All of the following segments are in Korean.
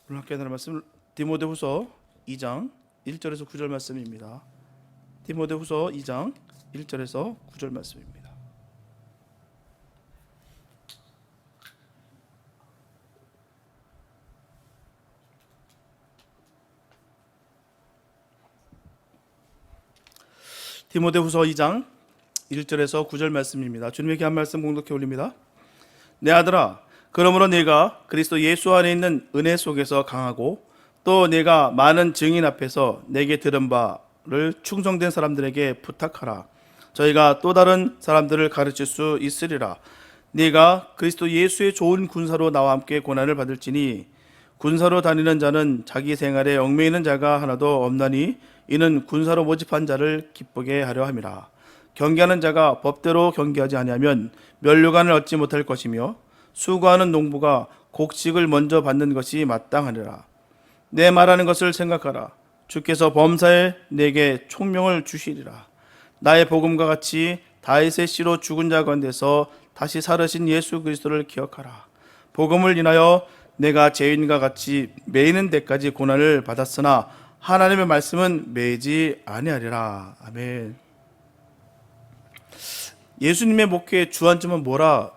오늘 함께 하는 말씀 디모데후서 2장 1절에서 9절 말씀입니다. 디모데후서 2장 1절에서 9절 말씀입니다. 디모데후서 2장 1절에서 9절 말씀입니다. 주님의 귀한 말씀 공독해 올립니다. 내 아들아, 그러므로 네가 그리스도 예수 안에 있는 은혜 속에서 강하고 또 네가 많은 증인 앞에서 내게 들은 바를 충성된 사람들에게 부탁하라. 저희가 또 다른 사람들을 가르칠 수 있으리라. 네가 그리스도 예수의 좋은 군사로 나와 함께 고난을 받을지니 군사로 다니는 자는 자기 생활에 얽매이는 자가 하나도 없나니 이는 군사로 모집한 자를 기쁘게 하려 함이라. 경계하는 자가 법대로 경계하지 아니하면 면류관을 얻지 못할 것이며 수고하는 농부가 곡식을 먼저 받는 것이 마땅하니라. 내 말하는 것을 생각하라. 주께서 범사에 내게 총명을 주시리라. 나의 복음과 같이 다윗의 씨로 죽은 자 가운데서 다시 살으신 예수 그리스도를 기억하라. 복음을 인하여 내가 죄인과 같이 매이는 데까지 고난을 받았으나 하나님의 말씀은 매이지 아니하리라. 아멘. 예수님의 목회의 주안점은 뭐라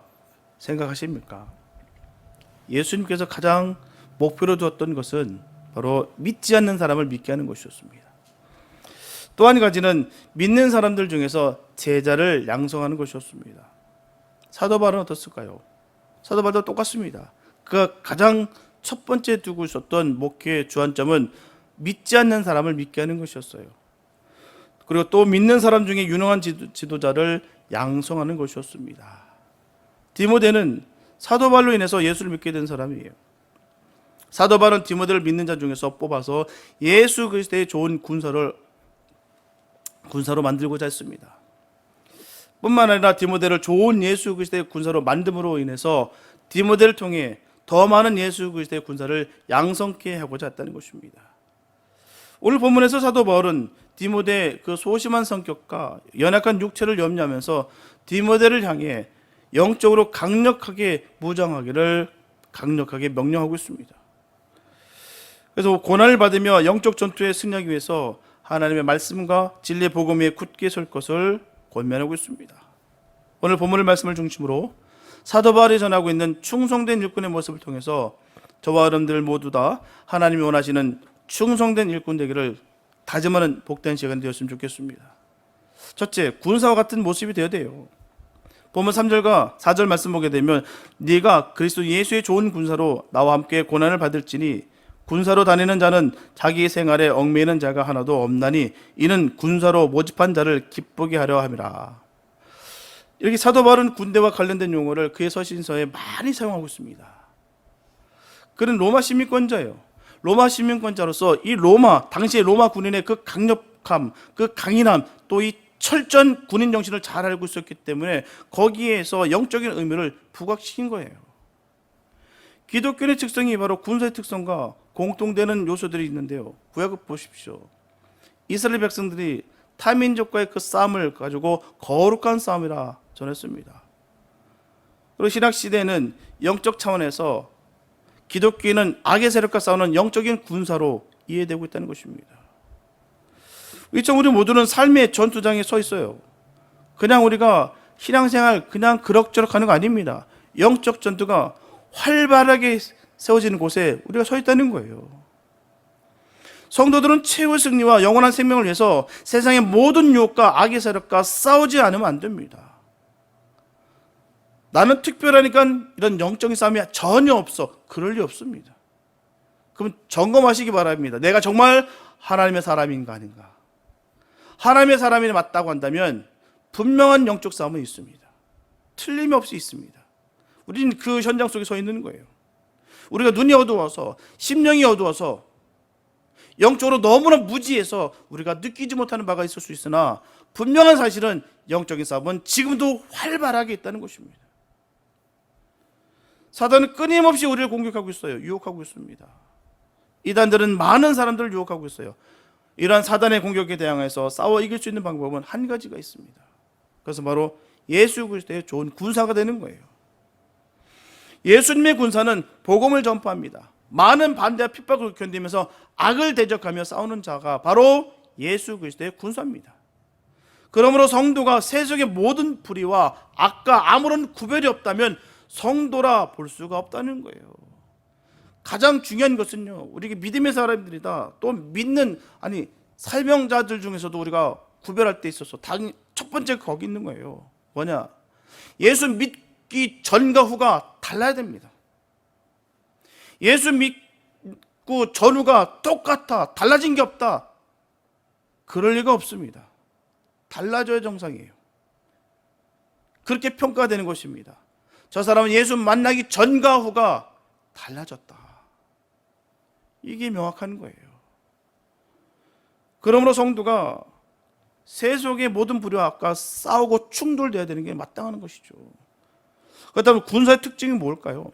생각하십니까? 예수님께서 가장 목표로 두었던 것은 바로 믿지 않는 사람을 믿게 하는 것이었습니다. 또 한 가지는 믿는 사람들 중에서 제자를 양성하는 것이었습니다. 사도 바울은 어떻을까요? 사도 바울도 똑같습니다. 그가 가장 첫 번째 두고 있었던 목회의 주안점은 믿지 않는 사람을 믿게 하는 것이었어요. 그리고 또 믿는 사람 중에 유능한 지도자를 양성하는 것이었습니다. 디모데는 사도 바울로 인해서 예수를 믿게 된 사람이에요. 사도 바울은 디모데를 믿는 자 중에서 뽑아서 예수 그리스도의 좋은 군사로 만들고자 했습니다. 뿐만 아니라 디모데를 좋은 예수 그리스도의 군사로 만듦으로 인해서 디모데를 통해 더 많은 예수 그리스도의 군사를 양성케 하고자 했다는 것입니다. 오늘 본문에서 사도 바울은 디모데의 그 소심한 성격과 연약한 육체를 염려하면서 디모데를 향해 영적으로 강력하게 무장하기를 강력하게 명령하고 있습니다. 그래서 고난을 받으며 영적 전투에 승리하기 위해서 하나님의 말씀과 진리의 복음 위에 굳게 설 것을 권면하고 있습니다. 오늘 본문의 말씀을 중심으로 사도 바울이 전하고 있는 충성된 일꾼의 모습을 통해서 저와 여러분들 모두 다 하나님이 원하시는 충성된 일꾼 되기를 다짐하는 복된 시간 되었으면 좋겠습니다. 첫째, 군사와 같은 모습이 되어야 돼요. 보면 3절과 4절 말씀 보게 되면 네가 그리스도 예수의 좋은 군사로 나와 함께 고난을 받을지니 군사로 다니는 자는 자기 생활에 얽매이는 자가 하나도 없나니 이는 군사로 모집한 자를 기쁘게 하려 함이라. 이렇게 사도 바울은 군대와 관련된 용어를 그의 서신서에 많이 사용하고 있습니다. 그는 로마 시민권자예요. 로마 시민권자로서 이 당시의 로마 군인의 그 강력함, 그 강인함, 또 이 철저한 군인 정신을 잘 알고 있었기 때문에 거기에서 영적인 의미를 부각시킨 거예요. 기독교의 특성이 바로 군사의 특성과 공통되는 요소들이 있는데요. 구약을 보십시오. 이스라엘 백성들이 타민족과의 그 싸움을 가지고 거룩한 싸움이라 전했습니다. 그리고 신학시대에는 영적 차원에서 기독교인은 악의 세력과 싸우는 영적인 군사로 이해되고 있다는 것입니다. 우리 모두는 삶의 전투장에 서 있어요. 그냥 우리가 신앙생활 그냥 그럭저럭 하는 거 아닙니다. 영적 전투가 활발하게 세워지는 곳에 우리가 서 있다는 거예요. 성도들은 최후의 승리와 영원한 생명을 위해서 세상의 모든 유혹과 악의 세력과 싸우지 않으면 안 됩니다. 나는 특별하니까 이런 영적인 싸움이 전혀 없어. 그럴 리 없습니다. 그럼 점검하시기 바랍니다. 내가 정말 하나님의 사람인가 아닌가. 하나님의 사람이 맞다고 한다면 분명한 영적 싸움은 있습니다. 틀림없이 있습니다. 우리는 그 현장 속에 서 있는 거예요. 우리가 눈이 어두워서 심령이 어두워서 영적으로 너무나 무지해서 우리가 느끼지 못하는 바가 있을 수 있으나 분명한 사실은 영적인 싸움은 지금도 활발하게 있다는 것입니다. 사단은 끊임없이 우리를 공격하고 있어요. 유혹하고 있습니다. 이단들은 많은 사람들을 유혹하고 있어요. 이러한 사단의 공격에 대항해서 싸워 이길 수 있는 방법은 한 가지가 있습니다. 그것은 바로 예수 그리스도의 좋은 군사가 되는 거예요. 예수님의 군사는 복음을 전파합니다. 많은 반대와 핍박을 견디면서 악을 대적하며 싸우는 자가 바로 예수 그리스도의 군사입니다. 그러므로 성도가 세속의 모든 불의와 악과 아무런 구별이 없다면 성도라 볼 수가 없다는 거예요. 가장 중요한 것은요, 우리 믿음의 사람들이다, 또 믿는 설명자들 중에서도 우리가 구별할 때 있어서 첫 번째 거기 있는 거예요. 뭐냐? 예수 믿기 전과 후가 달라야 됩니다. 예수 믿고 전후가 똑같아, 달라진 게 없다, 그럴 리가 없습니다. 달라져야 정상이에요. 그렇게 평가되는 것입니다. 저 사람은 예수 만나기 전과 후가 달라졌다, 이게 명확한 거예요. 그러므로 성도가 세속의 모든 불의와 악과 싸우고 충돌돼야 되는 게 마땅한 것이죠. 그렇다면 군사의 특징이 뭘까요?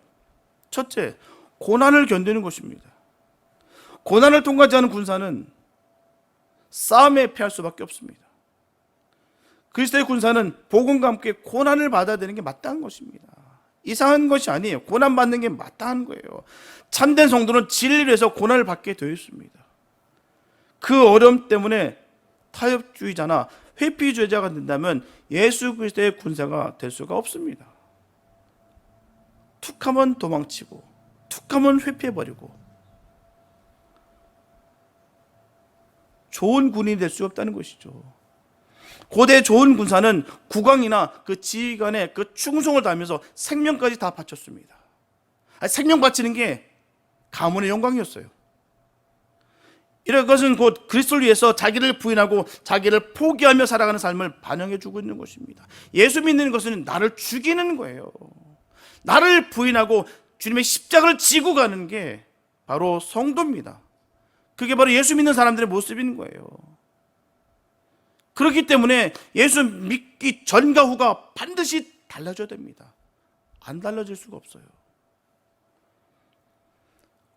첫째, 고난을 견디는 것입니다. 고난을 통과하지 않은 군사는 싸움에 패할 수밖에 없습니다. 그리스도의 군사는 복음과 함께 고난을 받아야 되는 게 마땅한 것입니다. 이상한 것이 아니에요. 고난받는 게 마땅한 거예요. 참된 성도는 진리를 위해서 고난을 받게 되어 있습니다. 그 어려움 때문에 타협주의자나 회피주의자가 된다면 예수 그리스도의 군사가 될 수가 없습니다. 툭하면 도망치고 툭하면 회피해버리고 좋은 군인이 될 수 없다는 것이죠. 고대 좋은 군사는 국왕이나 그 지휘관의 그 충성을 다하면서 생명까지 다 바쳤습니다. 생명 바치는 게 가문의 영광이었어요. 이런 것은 곧 그리스도를 위해서 자기를 부인하고 자기를 포기하며 살아가는 삶을 반영해 주고 있는 것입니다. 예수 믿는 것은 나를 죽이는 거예요. 나를 부인하고 주님의 십자가를 지고 가는 게 바로 성도입니다. 그게 바로 예수 믿는 사람들의 모습인 거예요. 그렇기 때문에 예수 믿기 전과 후가 반드시 달라져야 됩니다. 안 달라질 수가 없어요.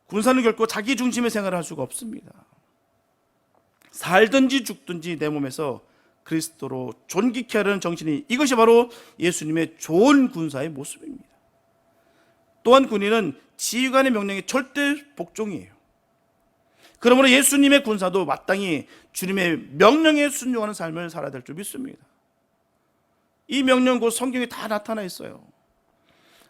군사는 결코 자기 중심의 생활을 할 수가 없습니다. 살든지 죽든지 내 몸에서 그리스도로 존귀케 하려는 정신이, 이것이 바로 예수님의 좋은 군사의 모습입니다. 또한 군인은 지휘관의 명령에 절대 복종이에요. 그러므로 예수님의 군사도 마땅히 주님의 명령에 순종하는 삶을 살아야 될 줄 믿습니다. 이 명령 곧 성경에 다 나타나 있어요.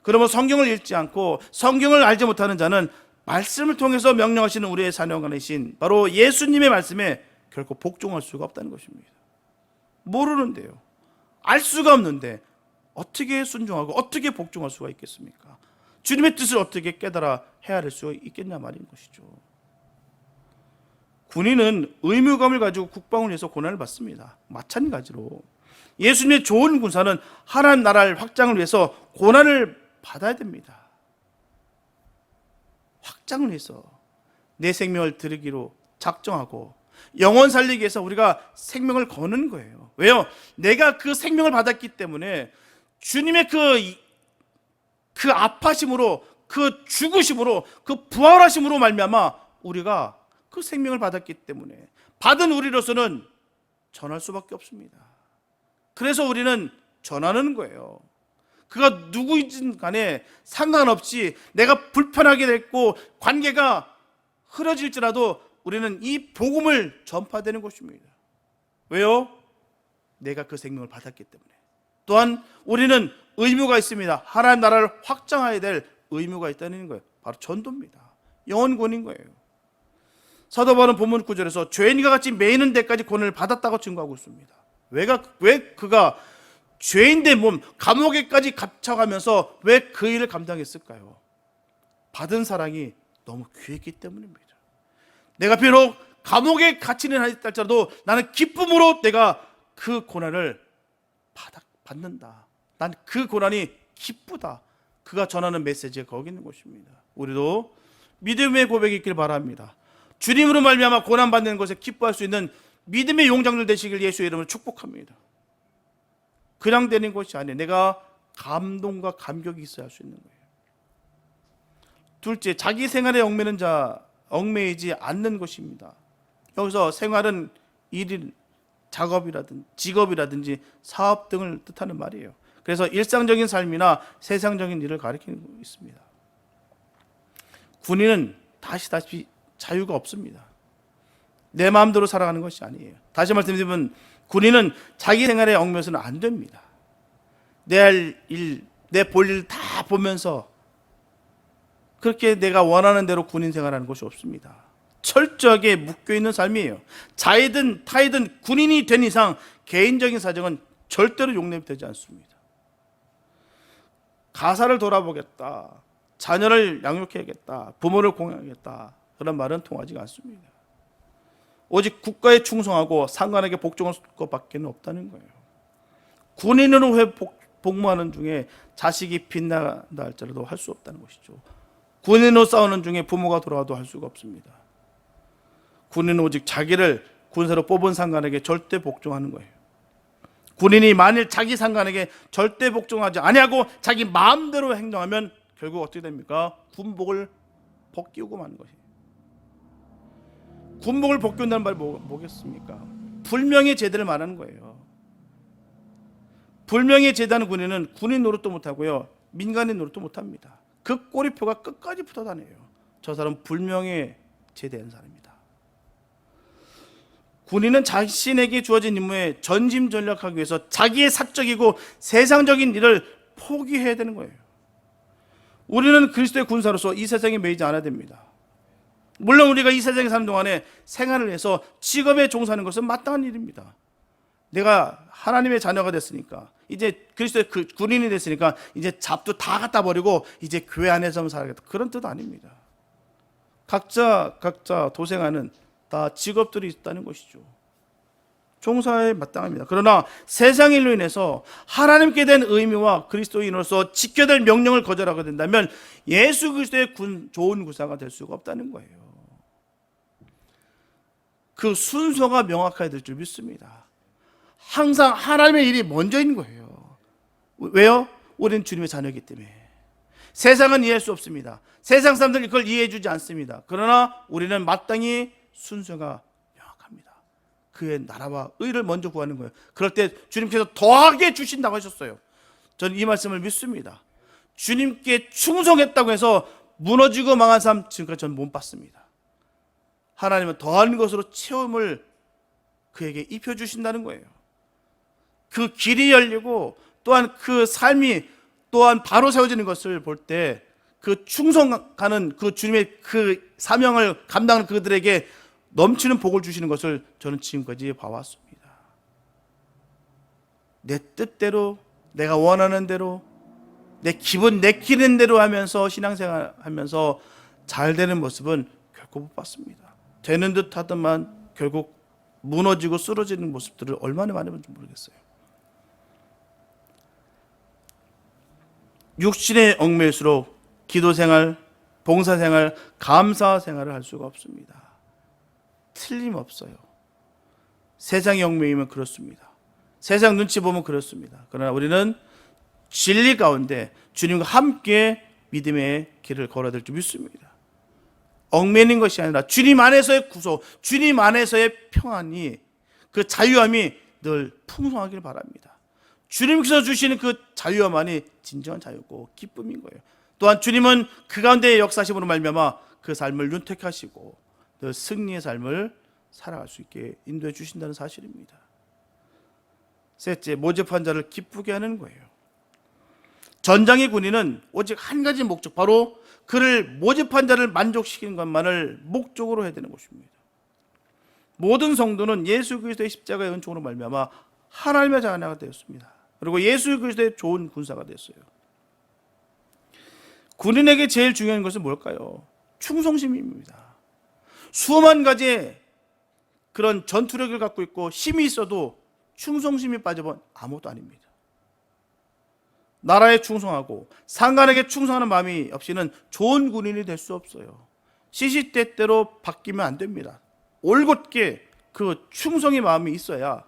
그러므로 성경을 읽지 않고 성경을 알지 못하는 자는 말씀을 통해서 명령하시는 우리의 사령관이신 바로 예수님의 말씀에 결코 복종할 수가 없다는 것입니다. 모르는데요, 알 수가 없는데 어떻게 순종하고 어떻게 복종할 수가 있겠습니까? 주님의 뜻을 어떻게 깨달아 헤아릴 수 있겠냐 말인 것이죠. 군인은 의무감을 가지고 국방을 위해서 고난을 받습니다. 마찬가지로 예수님의 좋은 군사는 하나님 나라를 확장을 위해서 고난을 받아야 됩니다. 확장을 위해서 내 생명을 드리기로 작정하고 영원 살리기 위해서 우리가 생명을 거는 거예요. 왜요? 내가 그 생명을 받았기 때문에 주님의 그 아파심으로, 그 죽으심으로, 그 부활하심으로 말미암아 우리가 그 생명을 받았기 때문에 받은 우리로서는 전할 수밖에 없습니다. 그래서 우리는 전하는 거예요. 그가 누구이든 간에 상관없이 내가 불편하게 됐고 관계가 흐려질지라도 우리는 이 복음을 전파되는 것입니다. 왜요? 내가 그 생명을 받았기 때문에. 또한 우리는 의무가 있습니다. 하나님 나라를 확장해야 될 의무가 있다는 거예요. 바로 전도입니다. 영원권인 거예요. 사도 바울은 본문 9절에서 죄인과 같이 매이는 데까지 권한을 받았다고 증거하고 있습니다. 왜 그가 죄인의 몸 감옥에까지 갇혀가면서 왜 그 일을 감당했을까요? 받은 사랑이 너무 귀했기 때문입니다. 내가 비록 감옥에 갇히는 한이 있다할지라도 나는 기쁨으로 내가 그 고난을 받는다. 난 그 고난이 기쁘다. 그가 전하는 메시지가 거기 있는 것입니다. 우리도 믿음의 고백이 있길 바랍니다. 주님으로 말미암아 고난받는 것에 기뻐할 수 있는 믿음의 용장들 되시길 예수의 이름으로 축복합니다. 그냥 되는 것이 아니에요. 내가 감동과 감격이 있어야 할 수 있는 거예요. 둘째, 자기 생활에 얽매이지 않는 것입니다. 여기서 생활은 일인, 작업이라든지 직업이라든지 사업 등을 뜻하는 말이에요. 그래서 일상적인 삶이나 세상적인 일을 가리키고 있습니다. 군인은 다시 자유가 없습니다. 내 마음대로 살아가는 것이 아니에요. 다시 말씀드리면 군인은 자기 생활에 얽매여서는 안 됩니다. 내 할 일, 내 볼 일 다 보면서 그렇게 내가 원하는 대로 군인 생활하는 것이 없습니다. 철저하게 묶여있는 삶이에요. 자이든 타이든 군인이 된 이상 개인적인 사정은 절대로 용납되지 않습니다. 가사를 돌아보겠다, 자녀를 양육해야겠다, 부모를 공양하겠다, 그런 말은 통하지 않습니다. 오직 국가에 충성하고 상관에게 복종할 것밖에 없다는 거예요. 군인으로 복무하는 중에 자식이 빗나간다 할지라도 할 수 없다는 것이죠. 군인으로 싸우는 중에 부모가 돌아와도 할 수가 없습니다. 군인은 오직 자기를 군사로 뽑은 상관에게 절대 복종하는 거예요. 군인이 만일 자기 상관에게 절대 복종하지 아니하고 자기 마음대로 행동하면 결국 어떻게 됩니까? 군복을 벗기고 마는 것이에요. 군복을 벗긴다는 말이 뭐겠습니까? 불명예 제대를 말하는 거예요. 불명예 제대하는 군인은 군인 노릇도 못하고요, 민간인 노릇도 못합니다. 그 꼬리표가 끝까지 붙어 다녀요. 저 사람은 불명예 제대한 사람입니다. 군인은 자신에게 주어진 임무에 전심전력하기 위해서 자기의 사적이고 세상적인 일을 포기해야 되는 거예요. 우리는 그리스도의 군사로서 이 세상에 매이지 않아야 됩니다. 물론 우리가 이 세상에 사는 동안에 생활을 해서 직업에 종사하는 것은 마땅한 일입니다. 내가 하나님의 자녀가 됐으니까, 이제 그리스도의 군인이 됐으니까 이제 잡도 다 갖다 버리고 이제 교회 안에서만 살아야겠다, 그런 뜻 아닙니다. 각자 도생하는 다 직업들이 있다는 것이죠. 종사에 마땅합니다. 그러나 세상 일로 인해서 하나님께 대한 의미와 그리스도인으로서 지켜야 될 명령을 거절하게 된다면 예수 그리스도의 좋은 군사가 될 수가 없다는 거예요. 그 순서가 명확해야 될 줄 믿습니다. 항상 하나님의 일이 먼저인 거예요. 왜요? 우리는 주님의 자녀이기 때문에. 세상은 이해할 수 없습니다. 세상 사람들이 그걸 이해해 주지 않습니다. 그러나 우리는 마땅히 순서가 명확합니다. 그의 나라와 의를 먼저 구하는 거예요. 그럴 때 주님께서 더하게 주신다고 하셨어요. 저는 이 말씀을 믿습니다. 주님께 충성했다고 해서 무너지고 망한 삶 지금까지 저는 못 봤습니다. 하나님은 더한 것으로 체험을 그에게 입혀주신다는 거예요. 그 길이 열리고 또한 그 삶이 또한 바로 세워지는 것을 볼 때 그 충성하는 그 주님의 그 사명을 감당하는 그들에게 넘치는 복을 주시는 것을 저는 지금까지 봐왔습니다. 내 뜻대로, 내가 원하는 대로, 내 기분 내키는 대로 하면서 신앙생활 하면서 잘 되는 모습은 결코 못 봤습니다. 되는 듯 하더만 결국 무너지고 쓰러지는 모습들을 얼마나 많이 본지 모르겠어요. 육신의 얽매일수록 기도생활, 봉사생활, 감사생활을 할 수가 없습니다. 틀림없어요. 세상의 얽매이면 그렇습니다. 세상 눈치 보면 그렇습니다. 그러나 우리는 진리 가운데 주님과 함께 믿음의 길을 걸어야 될 줄 믿습니다. 얽매이는 것이 아니라 주님 안에서의 구속, 주님 안에서의 평안이, 그 자유함이 늘 풍성하길 바랍니다. 주님께서 주시는 그 자유함만이 진정한 자유고 기쁨인 거예요. 또한 주님은 그 가운데 역사심으로 말미암아 그 삶을 윤택하시고 늘 승리의 삶을 살아갈 수 있게 인도해 주신다는 사실입니다. 셋째, 모집한 자를 기쁘게 하는 거예요. 전장의 군인은 오직 한 가지 목적, 바로 그를 모집한 자를 만족시키는 것만을 목적으로 해야 되는 것입니다. 모든 성도는 예수 그리스도의 십자가의 은총으로 말미암아 하나님의 자녀가 되었습니다. 그리고 예수 그리스도의 좋은 군사가 됐어요. 군인에게 제일 중요한 것은 뭘까요? 충성심입니다. 수만 가지의 그런 전투력을 갖고 있고 힘이 있어도 충성심이 빠져본 아무것도 아닙니다. 나라에 충성하고 상관에게 충성하는 마음이 없이는 좋은 군인이 될 수 없어요. 시시때때로 바뀌면 안 됩니다. 올곧게 그 충성의 마음이 있어야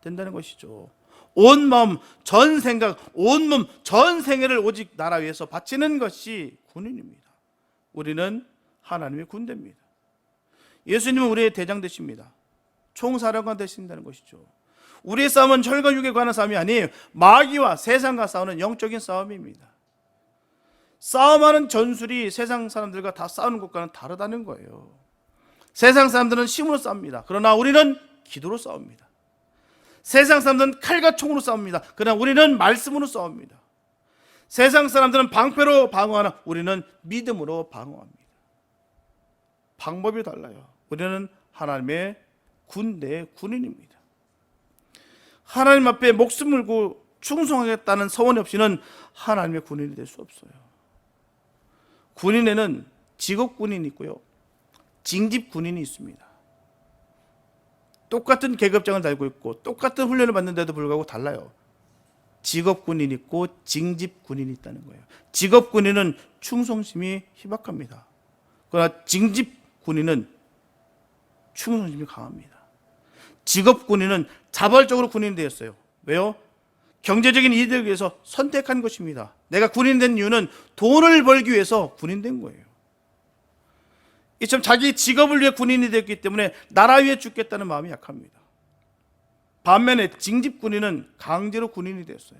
된다는 것이죠. 온 마음, 전 생각, 온 몸, 전 생애를 오직 나라 위해서 바치는 것이 군인입니다. 우리는 하나님의 군대입니다. 예수님은 우리의 대장 되십니다. 총사령관 되신다는 것이죠. 우리의 싸움은 혈과 육에 관한 싸움이 아니에요. 마귀와 세상과 싸우는 영적인 싸움입니다. 싸움하는 전술이 세상 사람들과 다 싸우는 것과는 다르다는 거예요. 세상 사람들은 힘으로 싸웁니다. 그러나 우리는 기도로 싸웁니다. 세상 사람들은 칼과 총으로 싸웁니다. 그러나 우리는 말씀으로 싸웁니다. 세상 사람들은 방패로 방어하나 우리는 믿음으로 방어합니다. 방법이 달라요. 우리는 하나님의 군대의 군인입니다. 하나님 앞에 목숨 걸고 충성하겠다는 서원 없이는 하나님의 군인이 될 수 없어요. 군인에는 직업 군인이 있고요, 징집 군인이 있습니다. 똑같은 계급장을 달고 있고 똑같은 훈련을 받는데도 불구하고 달라요. 직업 군인이 있고 징집 군인이 있다는 거예요. 직업 군인은 충성심이 희박합니다. 그러나 징집 군인은 충성심이 강합니다. 직업 군인은 자발적으로 군인이 되었어요. 왜요? 경제적인 이득을 위해서 선택한 것입니다. 내가 군인 된 이유는 돈을 벌기 위해서 군인 된 거예요. 이처럼 자기 직업을 위해 군인이 됐기 때문에 나라 위해 죽겠다는 마음이 약합니다. 반면에 징집 군인은 강제로 군인이 되었어요.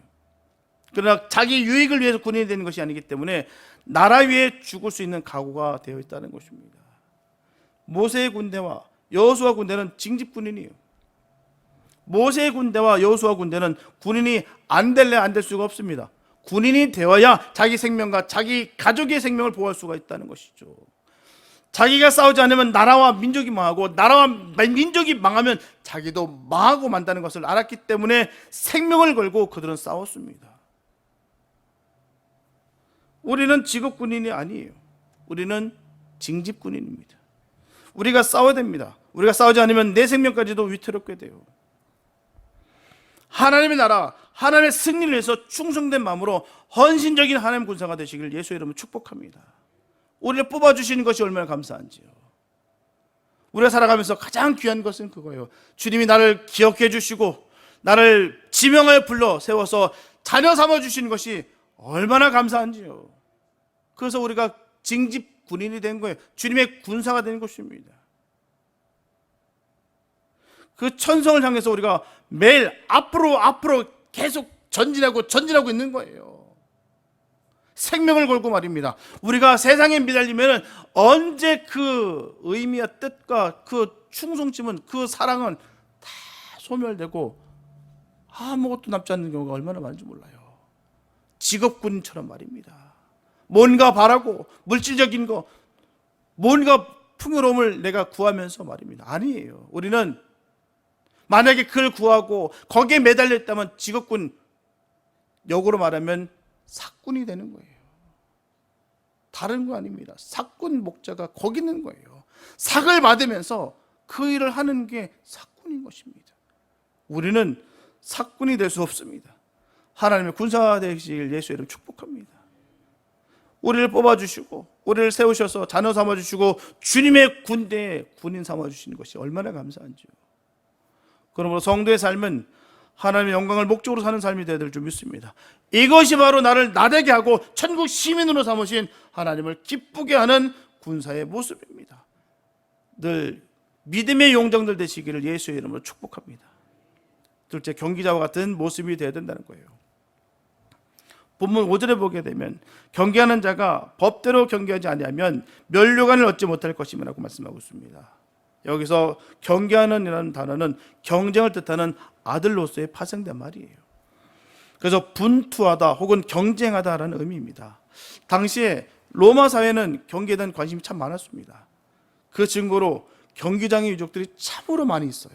그러나 자기 유익을 위해서 군인이 되는 것이 아니기 때문에 나라 위해 죽을 수 있는 각오가 되어 있다는 것입니다. 모세의 군대와 여호수아 군대는 징집 군인이에요. 모세의 군대와 여호수아 군대는 군인이 안 될래 안 될 수가 없습니다. 군인이 되어야 자기 생명과 자기 가족의 생명을 보호할 수가 있다는 것이죠. 자기가 싸우지 않으면 나라와 민족이 망하고 나라와 민족이 망하면 자기도 망하고 만다는 것을 알았기 때문에 생명을 걸고 그들은 싸웠습니다. 우리는 직업군인이 아니에요. 우리는 징집군인입니다. 우리가 싸워야 됩니다. 우리가 싸우지 않으면 내 생명까지도 위태롭게 돼요. 하나님의 나라, 하나님의 승리를 위해서 충성된 마음으로 헌신적인 하나님 군사가 되시길 예수의 이름으로 축복합니다. 우리를 뽑아주시는 것이 얼마나 감사한지요. 우리가 살아가면서 가장 귀한 것은 그거예요. 주님이 나를 기억해 주시고 나를 지명하여 불러 세워서 자녀 삼아주시는 것이 얼마나 감사한지요. 그래서 우리가 징집 군인이 된 거예요. 주님의 군사가 된 것입니다. 그 천성을 향해서 우리가 매일 앞으로 계속 전진하고 있는 거예요. 생명을 걸고 말입니다. 우리가 세상에 매달리면 언제 그 의미와 뜻과 그 충성심은, 그 사랑은 다 소멸되고 아무것도 남지 않는 경우가 얼마나 많은지 몰라요. 직업군처럼 말입니다. 뭔가 바라고 물질적인 거, 뭔가 풍요로움을 내가 구하면서 말입니다. 아니에요. 우리는 만약에 그걸 구하고 거기에 매달려 있다면 직업군, 역으로 말하면 사꾼이 되는 거예요. 다른 거 아닙니다. 사꾼 목자가 거기 있는 거예요. 삭을 받으면서 그 일을 하는 게 사꾼인 것입니다. 우리는 사꾼이 될 수 없습니다. 하나님의 군사가 되시길 예수의 이름 축복합니다. 우리를 뽑아주시고 우리를 세우셔서 자녀 삼아주시고 주님의 군대에 군인 삼아주시는 것이 얼마나 감사한지요. 그러므로 성도의 삶은 하나님의 영광을 목적으로 사는 삶이 되어야 될 줄 믿습니다. 이것이 바로 나를 나되게 하고 천국 시민으로 삼으신 하나님을 기쁘게 하는 군사의 모습입니다. 늘 믿음의 용정들 되시기를 예수의 이름으로 축복합니다. 둘째, 경기자와 같은 모습이 되어야 된다는 거예요. 본문 5절에 보게 되면 경계하는 자가 법대로 경계하지 아니하면 면류관을 얻지 못할 것임이라고 말씀하고 있습니다. 여기서 경계하는 이라는 단어는 경쟁을 뜻하는 아들로서의 파생된 말이에요. 그래서 분투하다 혹은 경쟁하다라는 의미입니다. 당시에 로마 사회는 경기에 대한 관심이 참 많았습니다. 그 증거로 경기장의 유적들이 참으로 많이 있어요.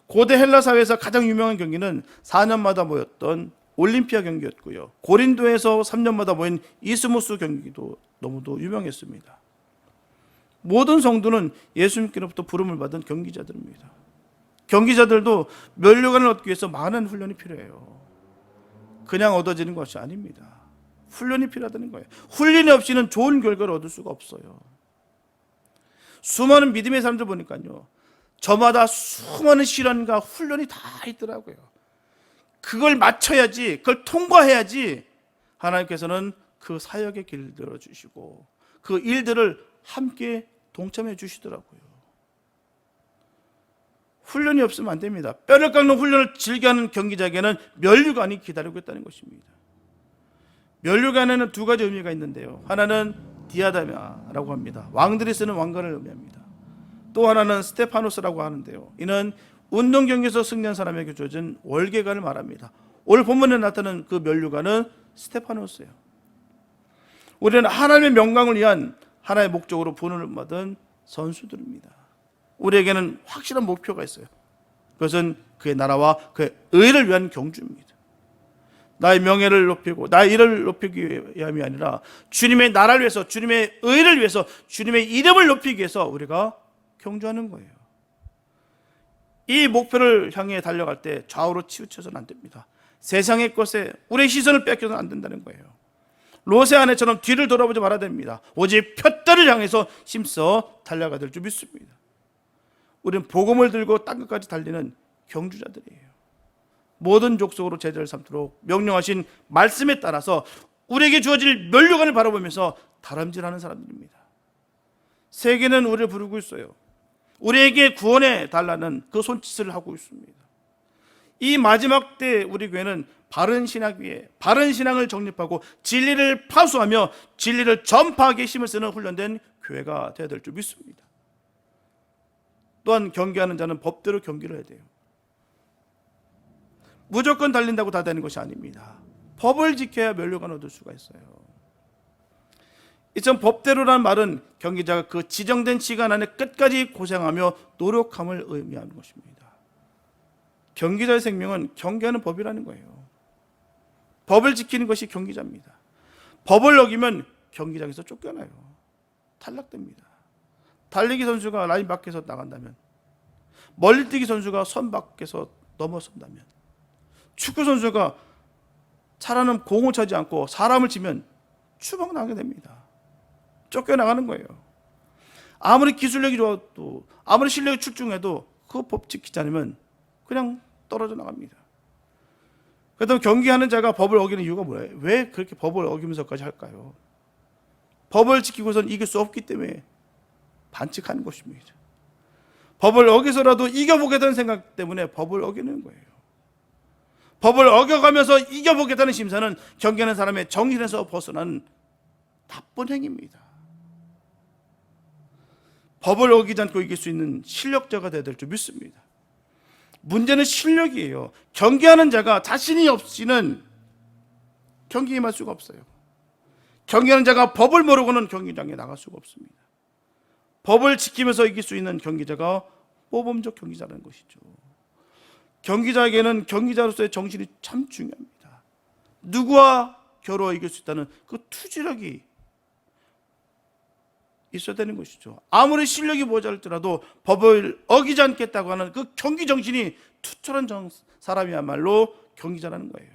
고대 헬라 사회에서 가장 유명한 경기는 4년마다 모였던 올림피아 경기였고요. 고린도에서 3년마다 모인 이스무스 경기도 너무도 유명했습니다. 모든 성도는 예수님께로부터 부름을 받은 경기자들입니다. 경기자들도 면류관을 얻기 위해서 많은 훈련이 필요해요. 그냥 얻어지는 것이 아닙니다. 훈련이 필요하다는 거예요. 훈련이 없이는 좋은 결과를 얻을 수가 없어요. 수많은 믿음의 사람들 보니까요, 저마다 수많은 시련과 훈련이 다 있더라고요. 그걸 맞춰야지, 그걸 통과해야지 하나님께서는 그 사역의 길을 열어주시고 그 일들을 함께 동참해 주시더라고요. 훈련이 없으면 안 됩니다. 뼈를 깎는 훈련을 즐겨하는 경기자에게는 면류관이 기다리고 있다는 것입니다. 면류관에는 두 가지 의미가 있는데요. 하나는 디아다마라고 합니다. 왕들이 쓰는 왕관을 의미합니다. 또 하나는 스테파노스라고 하는데요. 이는 운동 경기에서 승리한 사람에게 주어진 월계관을 말합니다. 오늘 본문에 나타나는 그 면류관은 스테파노스예요. 우리는 하나님의 명광을 위한 하나의 목적으로 부름을 받은 선수들입니다. 우리에게는 확실한 목표가 있어요. 그것은 그의 나라와 그의 의를 위한 경주입니다. 나의 명예를 높이고 나의 일을 높이기 위함이 아니라 주님의 나라를 위해서, 주님의 의를 위해서, 주님의 이름을 높이기 위해서 우리가 경주하는 거예요. 이 목표를 향해 달려갈 때 좌우로 치우쳐서는 안 됩니다. 세상의 것에 우리의 시선을 뺏겨서는 안 된다는 거예요. 롯의 아내처럼 뒤를 돌아보지 말아야 됩니다. 오직 푯다를 향해서 힘써 달려가야 될 줄 믿습니다. 우리는 복음을 들고 땅끝까지 달리는 경주자들이에요. 모든 족속으로 제자를 삼도록 명령하신 말씀에 따라서 우리에게 주어질 면류관을 바라보면서 다람질하는 사람들입니다. 세계는 우리를 부르고 있어요. 우리에게 구원해 달라는 그 손짓을 하고 있습니다. 이 마지막 때 우리 교회는 바른 신학 위에 바른 신앙을 정립하고 진리를 파수하며 진리를 전파하기에 힘을 쓰는 훈련된 교회가 되어야 될 줄 믿습니다. 또한 경기하는 자는 법대로 경기를 해야 돼요. 무조건 달린다고 다 되는 것이 아닙니다. 법을 지켜야 면류관을 얻을 수가 있어요. 이처럼 법대로라는 말은 경기자가 그 지정된 시간 안에 끝까지 고생하며 노력함을 의미하는 것입니다. 경기자의 생명은 경계하는 법이라는 거예요. 법을 지키는 것이 경기자입니다. 법을 어기면 경기장에서 쫓겨나요. 탈락됩니다. 달리기 선수가 라인 밖에서 나간다면, 멀리뛰기 선수가 선 밖에서 넘어선다면, 축구 선수가 차라는 공을 차지 않고 사람을 치면 추방나게 됩니다. 쫓겨나가는 거예요. 아무리 기술력이 좋아도, 아무리 실력이 출중해도 그 법 지키지 않으면 그냥 떨어져 나갑니다. 그렇다면 경기하는 자가 법을 어기는 이유가 뭐예요? 왜 그렇게 법을 어기면서까지 할까요? 법을 지키고선 이길 수 없기 때문에 반칙하는 것입니다. 법을 어기서라도 이겨보겠다는 생각 때문에 법을 어기는 거예요. 법을 어겨가면서 이겨보겠다는 심사는 경계하는 사람의 정신에서 벗어나는 나쁜 행위입니다. 법을 어기지 않고 이길 수 있는 실력자가 되어야 될 줄 믿습니다. 문제는 실력이에요. 경기하는 자가 자신이 없이는 경기에 임할 수가 없어요. 경기하는 자가 법을 모르고는 경기장에 나갈 수가 없습니다. 법을 지키면서 이길 수 있는 경기자가 모범적 경기자라는 것이죠. 경기자에게는 경기자로서의 정신이 참 중요합니다. 누구와 겨루어 이길 수 있다는 그 투지력이 있어야 되는 것이죠. 아무리 실력이 모자랄지라도 법을 어기지 않겠다고 하는 그 경기 정신이 투철한 사람이야말로 경기자라는 거예요.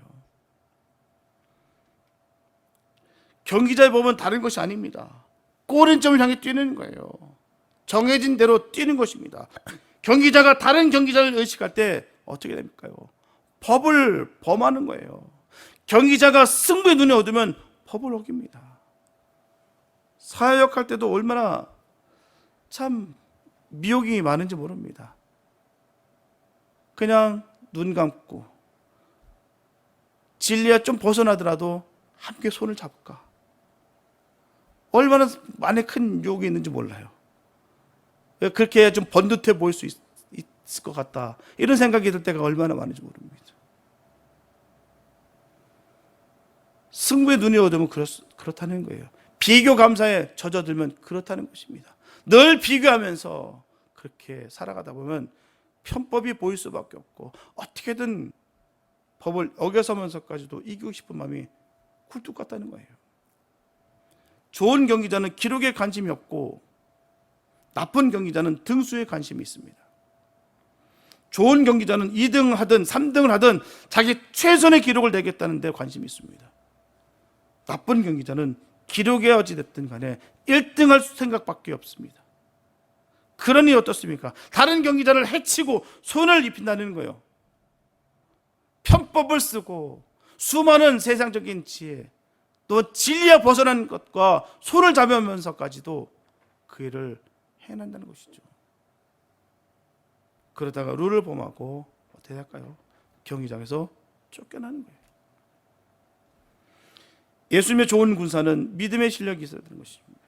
경기자의 법은 다른 것이 아닙니다. 골인점을 향해 뛰는 거예요. 정해진 대로 뛰는 것입니다. 경기자가 다른 경기자를 의식할 때 어떻게 됩니까요? 법을 범하는 거예요. 경기자가 승부의 눈에 얻으면 법을 어깁니다. 사회역 할 때도 얼마나 참 미혹이 많은지 모릅니다. 그냥 눈 감고 진리에 좀 벗어나더라도 함께 손을 잡을까? 얼마나 안에 큰 유혹이 있는지 몰라요. 그렇게 좀 번듯해 보일 수 있을 것 같다. 이런 생각이 들 때가 얼마나 많은지 모릅니다. 승부의 눈이 얻으면 그렇다는 거예요. 비교 감사에 젖어들면 그렇다는 것입니다. 늘 비교하면서 그렇게 살아가다 보면 편법이 보일 수밖에 없고 어떻게든 법을 어겨서면서까지도 이기고 싶은 마음이 굴뚝 같다는 거예요. 좋은 경기자는 기록에 관심이 없고 나쁜 경기자는 등수에 관심이 있습니다. 좋은 경기자는 2등 하든 3등을 하든 자기 최선의 기록을 내겠다는 데 관심이 있습니다. 나쁜 경기자는 기록에 어찌됐든 간에 1등할 생각밖에 없습니다. 그러니 어떻습니까? 다른 경기자를 해치고 손을 입힌다는 거예요. 편법을 쓰고 수많은 세상적인 지혜, 또 진리에 벗어난 것과 손을 잡으면서까지도 그 일을 해낸다는 것이죠. 그러다가 룰을 범하고 어떻게 할까요? 경기장에서 쫓겨나는 거예요. 예수님의 좋은 군사는 믿음의 실력이 있어야 되는 것입니다.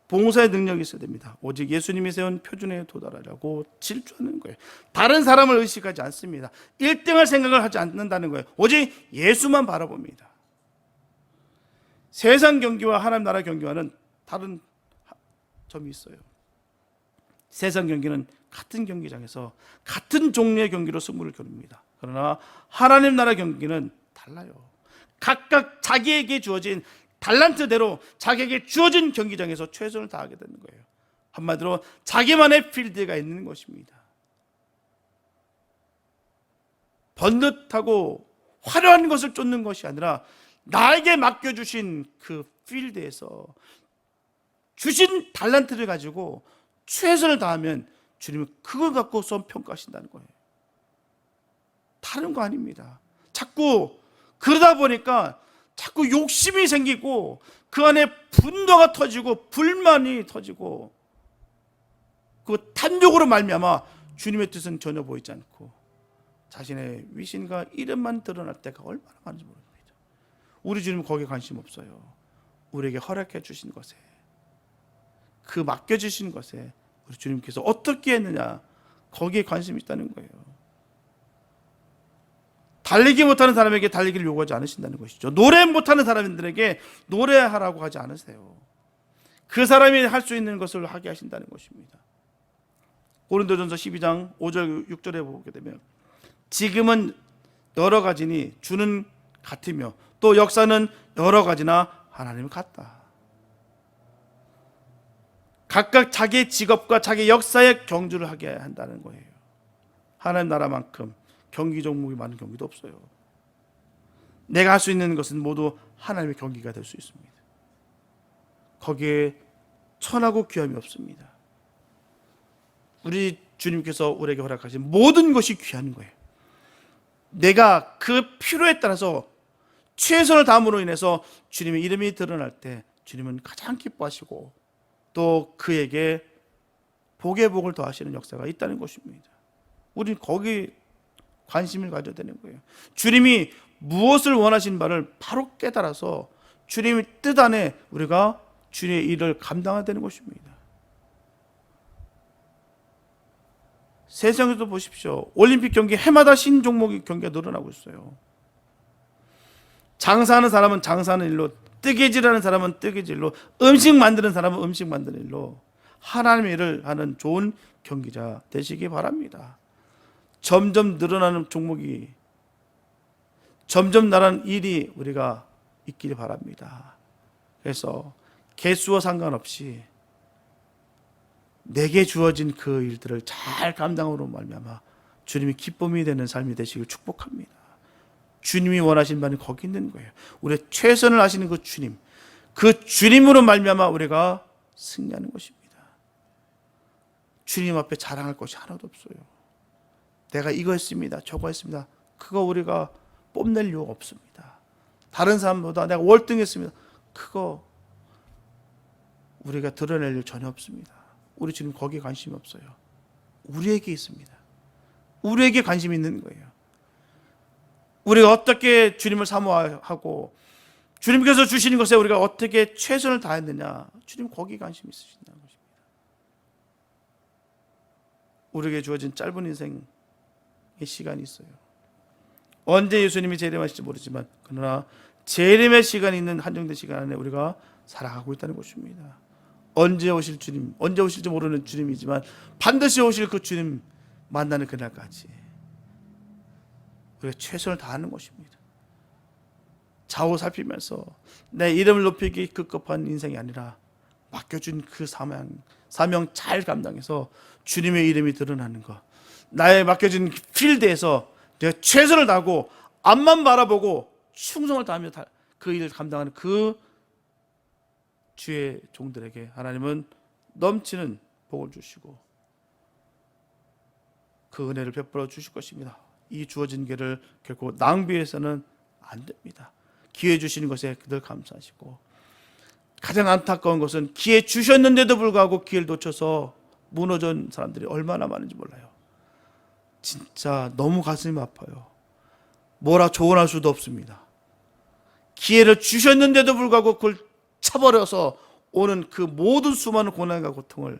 봉사의 능력이 있어야 됩니다. 오직 예수님이 세운 표준에 도달하려고 질주하는 거예요. 다른 사람을 의식하지 않습니다. 1등할 생각을 하지 않는다는 거예요. 오직 예수만 바라봅니다. 세상 경기와 하나님 나라 경기와는 다른 점이 있어요. 세상 경기는 같은 경기장에서 같은 종류의 경기로 승부를 겨룹니다. 그러나 하나님 나라 경기는 달라요. 각각 자기에게 주어진 달란트대로 자기에게 주어진 경기장에서 최선을 다하게 되는 거예요. 한마디로 자기만의 필드가 있는 것입니다. 번듯하고 화려한 것을 쫓는 것이 아니라 나에게 맡겨주신 그 필드에서 주신 달란트를 가지고 최선을 다하면 주님은 그걸 갖고 평가하신다는 거예요. 다른 거 아닙니다. 자꾸 그러다 보니까 자꾸 욕심이 생기고 그 안에 분노가 터지고 불만이 터지고 그 탐욕으로 말미암아 주님의 뜻은 전혀 보이지 않고 자신의 위신과 이름만 드러날 때가 얼마나 많은지 모릅니다. 우리 주님은 거기에 관심 없어요. 우리에게 허락해 주신 것에, 그 맡겨주신 것에 우리 주님께서 어떻게 했느냐, 거기에 관심이 있다는 거예요. 달리기 못하는 사람에게 달리기를 요구하지 않으신다는 것이죠. 노래 못하는 사람들에게 노래하라고 하지 않으세요. 그 사람이 할 수 있는 것을 하게 하신다는 것입니다. 고린도전서 12장 5절 6절에 보게 되면 지금은 여러 가지니 주는 같으며 또 역사는 여러 가지나 하나님은 같다. 각각 자기의 직업과 자기의 역사에 경주를 하게 한다는 거예요. 하나님 나라만큼 경기 종목이 많은 경기도 없어요. 내가 할 수 있는 것은 모두 하나님의 경기가 될 수 있습니다. 거기에 천하고 귀함이 없습니다. 우리 주님께서 우리에게 허락하신 모든 것이 귀한 거예요. 내가 그 필요에 따라서 최선을 다함으로 인해서 주님의 이름이 드러날 때 주님은 가장 기뻐하시고 또 그에게 복의 복을 더하시는 역사가 있다는 것입니다. 우리는 거기 관심을 가져야 되는 거예요. 주님이 무엇을 원하신 바를 바로 깨달아서 주님의 뜻 안에 우리가 주님의 일을 감당해야 되는 것입니다. 세상에도 보십시오. 올림픽 경기 해마다 신종목의 경기가 늘어나고 있어요. 장사하는 사람은 장사하는 일로, 뜨개질하는 사람은 뜨개질로, 음식 만드는 사람은 음식 만드는 일로 하나님의 일을 하는 좋은 경기자 되시기 바랍니다. 점점 늘어나는 종목이, 점점 나라는 일이 우리가 있기를 바랍니다. 그래서 개수와 상관없이 내게 주어진 그 일들을 잘 감당으로 말미암아 주님이 기쁨이 되는 삶이 되시길 축복합니다. 주님이 원하신 바는 거기 있는 거예요. 우리의 최선을 하시는 그 주님, 그 주님으로 말미암아 우리가 승리하는 것입니다. 주님 앞에 자랑할 것이 하나도 없어요. 내가 이거 했습니다, 저거 했습니다, 그거 우리가 뽐낼 이유가 없습니다. 다른 사람보다 내가 월등했습니다, 그거 우리가 드러낼 일 전혀 없습니다. 우리 주님 거기에 관심이 없어요. 우리에게 있습니다. 우리에게 관심이 있는 거예요. 우리가 어떻게 주님을 사모하고 주님께서 주시는 것에 우리가 어떻게 최선을 다했느냐, 주님 거기에 관심이 있으신다는 것입니다. 우리에게 주어진 짧은 인생의 시간이 있어요. 언제 예수님이 재림하실지 모르지만 그러나 재림의 시간이 있는 한정된 시간 안에 우리가 살아가고 있다는 것입니다. 언제 오실 주님, 언제 오실지 모르는 주님이지만 반드시 오실 그 주님 만나는 그날까지 우리가 최선을 다하는 것입니다. 좌우 살피면서 내 이름을 높이기 급급한 인생이 아니라 맡겨준 그 사명 잘 감당해서 주님의 이름이 드러나는 것, 나의 맡겨진 필드에서 내가 최선을 다하고 앞만 바라보고 충성을 다하며 그 일을 감당하는 그 주의 종들에게 하나님은 넘치는 복을 주시고 그 은혜를 베풀어 주실 것입니다. 이 주어진 기회를 결코 낭비해서는 안 됩니다. 기회 주시는 것에 그들 감사하시고, 가장 안타까운 것은 기회 주셨는데도 불구하고 기회를 놓쳐서 무너진 사람들이 얼마나 많은지 몰라요. 진짜 너무 가슴이 아파요. 뭐라 조언할 수도 없습니다. 기회를 주셨는데도 불구하고 그걸 쳐버려서 오는 그 모든 수많은 고난과 고통을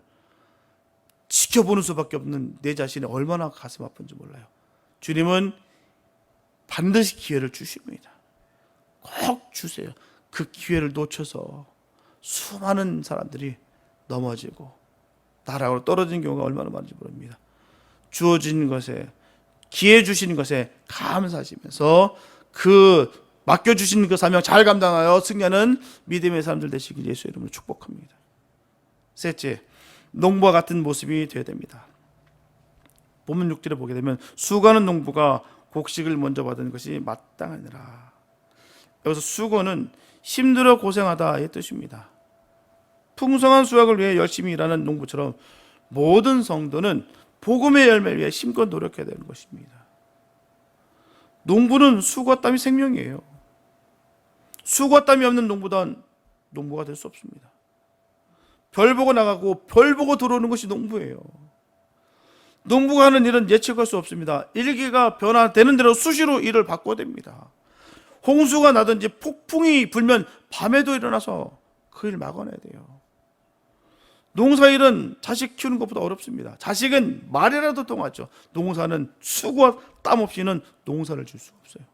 지켜보는 수밖에 없는 내 자신이 얼마나 가슴 아픈지 몰라요. 주님은 반드시 기회를 주십니다. 꼭 주세요. 그 기회를 놓쳐서 수많은 사람들이 넘어지고 나락으로 떨어진 경우가 얼마나 많은지 모릅니다. 주어진 것에, 기회 주신 것에 감사하시면서 그 맡겨주신 그 사명 잘 감당하여 승리하는 믿음의 사람들 되시길 예수의 이름으로 축복합니다. 셋째, 농부와 같은 모습이 되어야 됩니다. 본문 6절에 보게 되면 수고하는 농부가 곡식을 먼저 받은 것이 마땅하니라. 여기서 수고는 힘들어 고생하다의 뜻입니다. 풍성한 수확을 위해 열심히 일하는 농부처럼 모든 성도는 복음의 열매를 위해 힘껏 노력해야 되는 것입니다. 농부는 수고와 땀이 생명이에요. 수고와 땀이 없는 농부단 농부가 될 수 없습니다. 별 보고 나가고 별 보고 들어오는 것이 농부예요. 농부가 하는 일은 예측할 수 없습니다. 일기가 변화되는 대로 수시로 일을 바꿔야 됩니다. 홍수가 나든지 폭풍이 불면 밤에도 일어나서 그 일 막아내야 돼요. 농사일은 자식 키우는 것보다 어렵습니다. 자식은 말이라도 통하죠. 농사는 수고와 땀 없이는 농사를 줄 수가 없어요.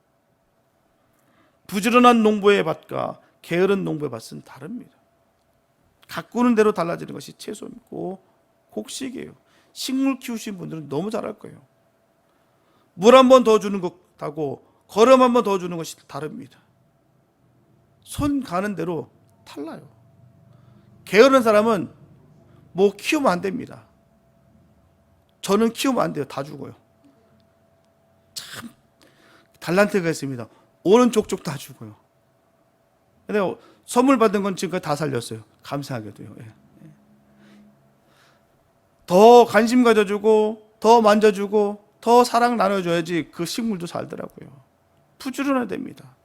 부지런한 농부의 밭과 게으른 농부의 밭은 다릅니다. 가꾸는 대로 달라지는 것이 채소이고 곡식이에요. 식물 키우신 분들은 너무 잘할 거예요. 물 한 번 더 주는 것하고 거름 한 번 더 주는 것이 다릅니다. 손 가는 대로 달라요. 게으른 사람은 뭐 키우면 안 됩니다. 저는 키우면 안 돼요. 다 죽어요. 참 달란트가 있습니다. 오른쪽 쪽 다 죽어요. 근데 선물 받은 건 지금까지 다 살렸어요. 감사하게도요. 예. 더 관심 가져주고 더 만져주고 더 사랑 나눠줘야지 그 식물도 살더라고요. 부지런해야 됩니다.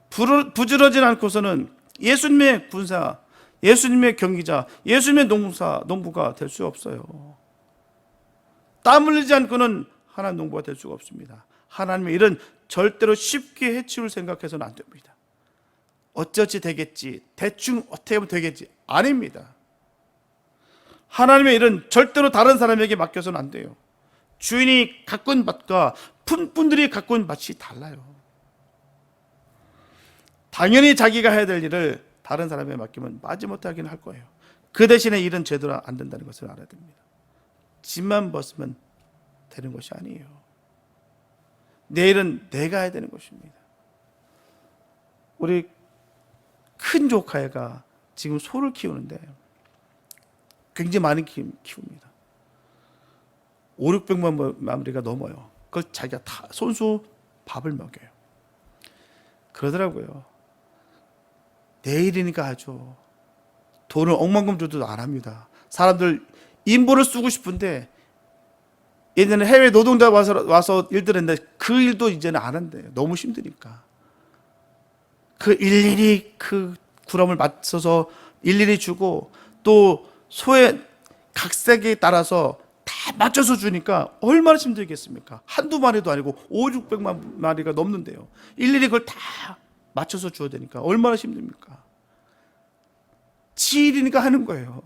부지런하지 않고서는 예수님의 군사, 예수님의 경기자, 예수님의 농부가 될 수 없어요. 땀 흘리지 않고는 하나님 농부가 될 수가 없습니다. 하나님의 일은 절대로 쉽게 해치울 생각해서는 안 됩니다. 어쩌지 되겠지, 대충 어떻게 하면 되겠지, 아닙니다. 하나님의 일은 절대로 다른 사람에게 맡겨서는 안 돼요. 주인이 가꾼 밭과 분들이 가꾼 밭이 달라요. 당연히 자기가 해야 될 일을 다른 사람에게 맡기면 마지못해 하긴 할 거예요. 그 대신에 일은 제대로 안 된다는 것을 알아야 됩니다. 짐만 벗으면 되는 것이 아니에요. 내 일은 내가 해야 되는 것입니다. 우리 큰 조카애가 지금 소를 키우는데 굉장히 많이 키웁니다. 500~600만 마리가 넘어요. 그걸 자기가 다 손수 밥을 먹여요. 그러더라고요. 내 일이니까 하죠. 돈을 억만큼 줘도 안 합니다. 사람들 인보를 쓰고 싶은데 예전에 해외 노동자 와서 일들 했는데 그 일도 이제는 안 한대요. 너무 힘드니까. 그 일일이 그 구럼을 맞춰서 일일이 주고 또 소의 각색에 따라서 다 맞춰서 주니까 얼마나 힘들겠습니까? 한두 마리도 아니고 500~600만 마리가 넘는데요. 일일이 그걸 다 맞춰서 줘야 되니까 얼마나 힘듭니까? 지 일이니까 하는 거예요.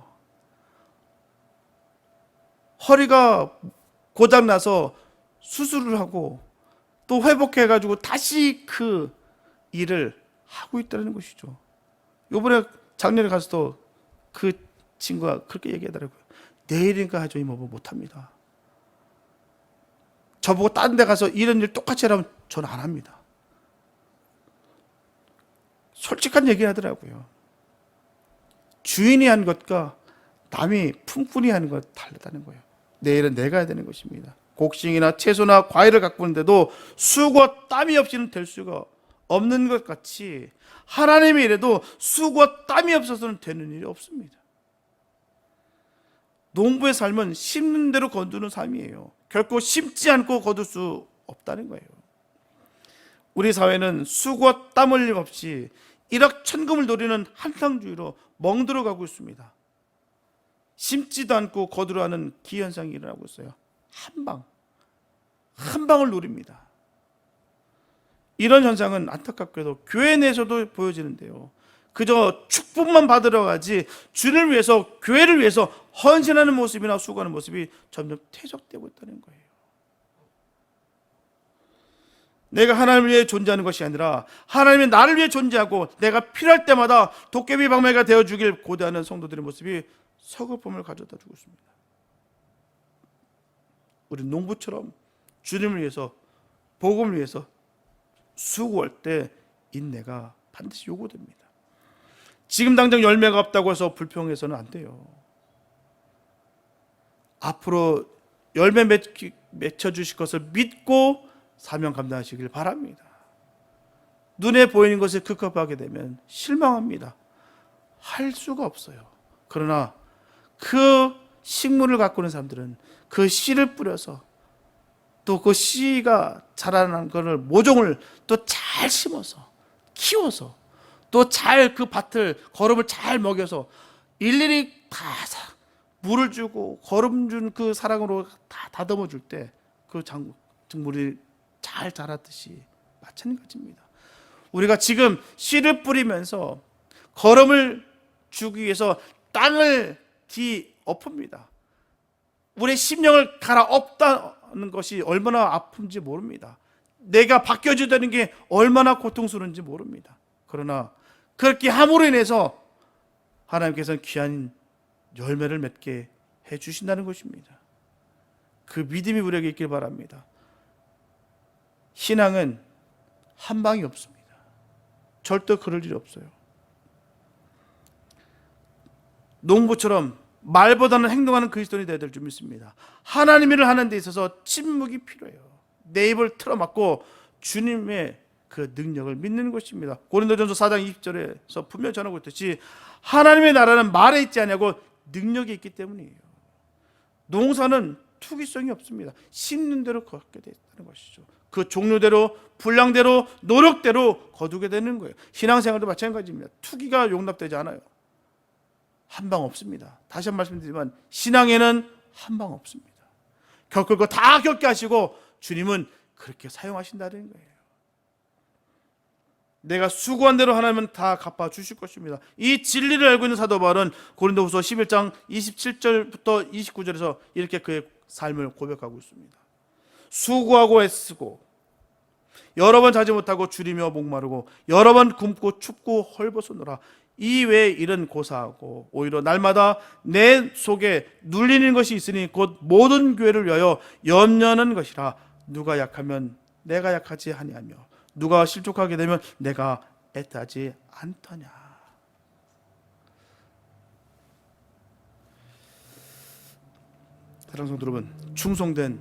허리가 고장나서 수술을 하고 또 회복해가지고 다시 그 일을 하고 있다는 것이죠. 이번에 작년에 가서도 그 친구가 그렇게 얘기하더라고요. 내일인가 하죠. 이모부 못합니다. 저보고 딴 데 가서 이런 일 똑같이 하라면 저는 안 합니다. 솔직한 얘기 하더라고요. 주인이 한 것과 남이 품꾼이 하는 것 다르다는 거예요. 내 일은 내가 해야 되는 것입니다. 곡식이나 채소나 과일을 가꾸는데도 수고와 땀이 없이는 될 수가 없는 것 같이 하나님의 일에도 수고와 땀이 없어서는 되는 일이 없습니다. 농부의 삶은 심는 대로 거두는 삶이에요. 결코 심지 않고 거둘 수 없다는 거예요. 우리 사회는 수고와 땀 흘림 없이 일확천금을 노리는 한탕주의로 멍들어가고 있습니다. 심지도 않고 거두려 하는 기현상이 일어나고 있어요. 한 방을 노립니다. 이런 현상은 안타깝게도 교회 내에서도 보여지는데요. 그저 축복만 받으러 가지 주를 위해서, 교회를 위해서 헌신하는 모습이나 수고하는 모습이 점점 퇴적되고 있다는 거예요. 내가 하나님을 위해 존재하는 것이 아니라 하나님이 나를 위해 존재하고 내가 필요할 때마다 도깨비 방패가 되어주길 고대하는 성도들의 모습이 서글픔을 가져다 주고 있습니다. 우리 농부처럼 주님을 위해서, 복음을 위해서 수고할 때 인내가 반드시 요구됩니다. 지금 당장 열매가 없다고 해서 불평해서는 안 돼요. 앞으로 열매 맺혀주실 것을 믿고 사명 감당하시길 바랍니다. 눈에 보이는 것에 급급하게 되면 실망합니다. 할 수가 없어요. 그러나 그 식물을 갖고 있는 사람들은 그 씨를 뿌려서 또 그 씨가 자라난 것을, 모종을 또 잘 심어서 키워서 또 잘 그 밭을, 거름을 잘 먹여서 일일이 다 물을 주고 거름 준 그 사랑으로 다 다듬어 줄 때 그 작물이 잘 자랐듯이 마찬가지입니다. 우리가 지금 씨를 뿌리면서 거름을 주기 위해서 땅을 뒤엎습니다. 우리의 심령을 갈아엎다는 것이 얼마나 아픈지 모릅니다. 내가 바뀌어지다는 게 얼마나 고통스러운지 모릅니다. 그러나 그렇게 함으로 인해서 하나님께서는 귀한 열매를 맺게 해주신다는 것입니다. 그 믿음이 우리에게 있길 바랍니다. 신앙은 한 방이 없습니다. 절대 그럴 일이 없어요. 농부처럼 말보다는 행동하는 그리스도인이 되어야 될 줄 믿습니다. 하나님의 일을 하는 데 있어서 침묵이 필요해요. 내 입을 틀어막고 주님의 그 능력을 믿는 것입니다. 고린도전서 4장 20절에서 분명히 전하고 있듯이 하나님의 나라는 말에 있지 않냐고 능력이 있기 때문이에요. 농사는 투기성이 없습니다. 심는 대로 걷게 된다는 것이죠. 그 종류대로, 분량대로, 노력대로 거두게 되는 거예요. 신앙생활도 마찬가지입니다. 투기가 용납되지 않아요. 한 방 없습니다. 다시 한 번 말씀드리지만 신앙에는 한 방 없습니다. 겪을 거 다 겪게 하시고 주님은 그렇게 사용하신다는 거예요. 내가 수고한 대로 하나님은 다 갚아주실 것입니다. 이 진리를 알고 있는 사도 바울은 고린도후서 11장 27절부터 29절에서 이렇게 그의 삶을 고백하고 있습니다. 수고하고 애쓰고 여러 번 자지 못하고 줄이며 목마르고 여러 번 굶고 춥고 헐벗어노라. 이 외에 일은 고사하고 오히려 날마다 내 속에 눌리는 것이 있으니 곧 모든 교회를 위하여 염려하는 것이라. 누가 약하면 내가 약하지 아니하며 누가 실족하게 되면 내가 애타지 않더냐. 사랑하는 성도 여러분, 충성된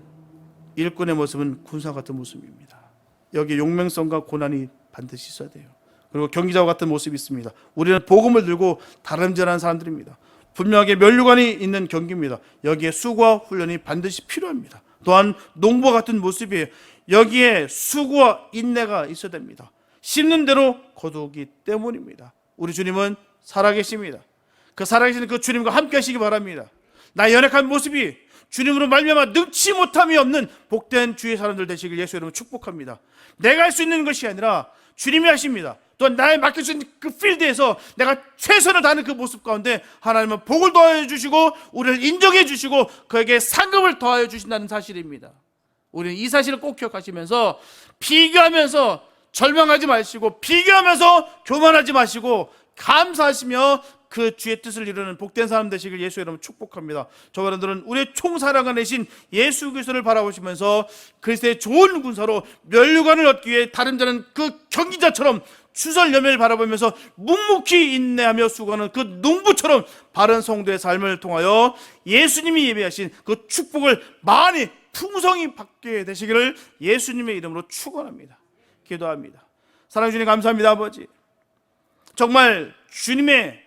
일꾼의 모습은 군사 같은 모습입니다. 여기에 용맹성과 고난이 반드시 있어야 돼요. 그리고 경기자와 같은 모습이 있습니다. 우리는 복음을 들고 다름질하는 사람들입니다. 분명하게 면류관이 있는 경기입니다. 여기에 수고와 훈련이 반드시 필요합니다. 또한 농부와 같은 모습이에요. 여기에 수고와 인내가 있어야 됩니다. 심는 대로 거두기 때문입니다. 우리 주님은 살아계십니다. 그 살아계시는 그 주님과 함께 하시기 바랍니다. 나의 연약한 모습이 주님으로 말미암아 능치 못함이 없는 복된 주의 사람들 되시길 예수 이름으로 축복합니다. 내가 할 수 있는 것이 아니라 주님이 하십니다. 또한 나의 맡길 수 있는 그 필드에서 내가 최선을 다하는 그 모습 가운데 하나님은 복을 더하여 주시고 우리를 인정해 주시고 그에게 상급을 더하여 주신다는 사실입니다. 우리는 이 사실을 꼭 기억하시면서 비교하면서 절망하지 마시고 비교하면서 교만하지 마시고 감사하시며 그 주의 뜻을 이루는 복된 사람 되시길 예수 이름으로 축복합니다. 저와 여러분들은 우리의 총사랑을 내신 예수 그리스도를 바라보시면서 그리스도의 좋은 군사로 면류관을 얻기 위해 다른 자는 그 경기자처럼 추설 열매를 바라보면서 묵묵히 인내하며 수고하는 그 농부처럼 바른 성도의 삶을 통하여 예수님이 예배하신 그 축복을 많이 풍성히 받게 되시기를 예수님의 이름으로 축원합니다. 기도합니다. 사랑해 주님 감사합니다. 아버지, 정말 주님의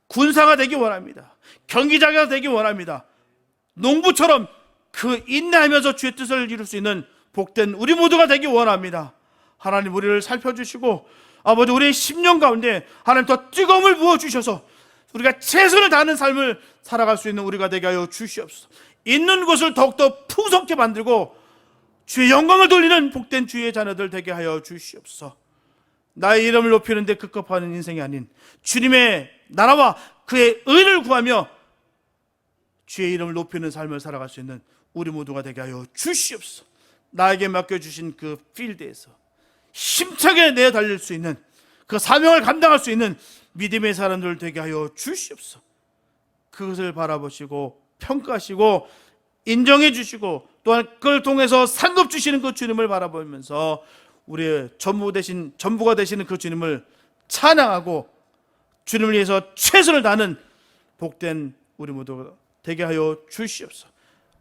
군사가 되기 원합니다. 경기자가 되기 원합니다. 농부처럼 그 인내하면서 주의 뜻을 이룰 수 있는 복된 우리 모두가 되기 원합니다. 하나님 우리를 살펴주시고 아버지 우리의 심령 가운데 하나님 더 뜨거움을 부어주셔서 우리가 최선을 다하는 삶을 살아갈 수 있는 우리가 되게 하여 주시옵소서. 있는 것을 더욱더 풍성케 만들고 주의 영광을 돌리는 복된 주의 자녀들 되게 하여 주시옵소서. 나의 이름을 높이는 데 급급하는 인생이 아닌 주님의 나라와 그의 의를 구하며 주의 이름을 높이는 삶을 살아갈 수 있는 우리 모두가 되게 하여 주시옵소서. 나에게 맡겨주신 그 필드에서 힘차게 내달릴 수 있는 그 사명을 감당할 수 있는 믿음의 사람들 되게 하여 주시옵소서. 그것을 바라보시고 평가하시고 인정해 주시고 또한 그걸 통해서 상급 주시는 그 주님을 바라보면서 우리의 전부가 되시는 그 주님을 찬양하고 주님을 위해서 최선을 다하는 복된 우리 모두가 되게 하여 주시옵소서.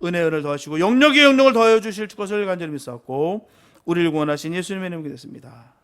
은혜를 더하시고 영력의 영력을 더하여 주실 것을 간절히 믿사옵고 우리를 구원하신 예수님의 이름으로 기도했습니다.